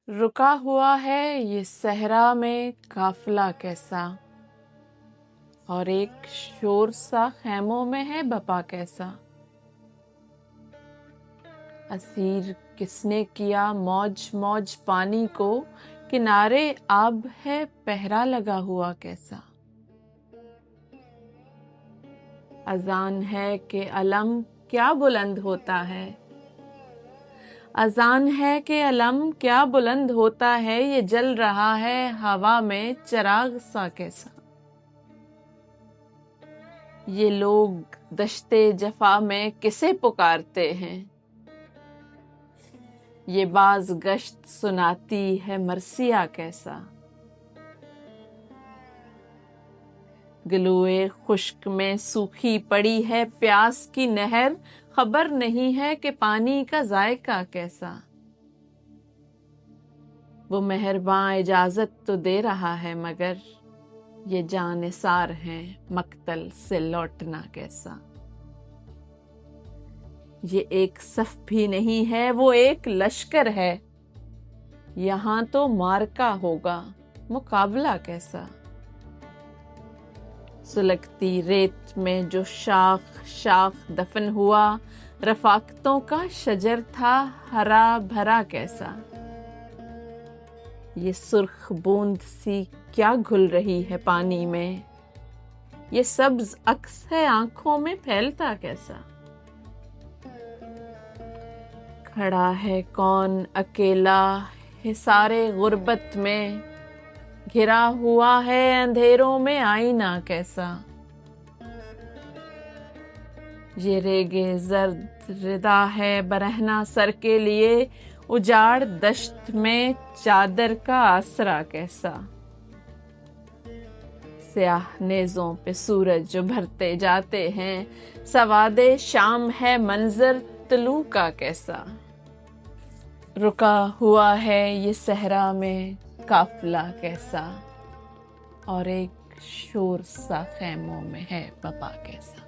रुका हुआ है ये सहरा में काफिला कैसा, और एक शोर सा खैमों में है बपा कैसा। असीर किसने किया मौज मौज पानी को, किनारे आब है पहरा लगा हुआ कैसा। अजान है कि अलम क्या बुलंद होता है, अजान है कि अलम क्या बुलंद होता है, ये जल रहा है हवा में चिराग सा कैसा। ये लोग दश्ते जफा में किसे पुकारते हैं, ये बाज गश्त सुनाती है मरसिया कैसा। गलुए खुश्क में सूखी पड़ी है प्यास की नहर, खबर नहीं है कि पानी का जायका कैसा। वो मेहरबान इजाजत तो दे रहा है मगर ये जानिसार है मक्तल से लौटना कैसा। ये एक सफ भी नहीं है वो एक लश्कर है, यहाँ तो मार्का होगा मुकाबला कैसा। सुलगती रेत में जो शाख शाख दफन हुआ, रफाकतों का शजर था हरा भरा कैसा। ये सुर्ख बूंद सी क्या घुल रही है पानी में, ये सब्ज अक्स है आंखों में फैलता कैसा। खड़ा है कौन अकेला हिसारे गुर्बत में, घिरा हुआ है अंधेरों में आईना कैसा। ये रेगे जर्द रिदा है बरहना सर के लिए, उजाड़ दश्त में चादर का आसरा कैसा। स्याह नेज़ों पे सूरज उभरते जाते हैं, सवादे शाम है मंजर तलू का कैसा। रुका हुआ है ये सहरा में काफिला कैसा, और एक शोर सा खैमों में है बपा कैसा।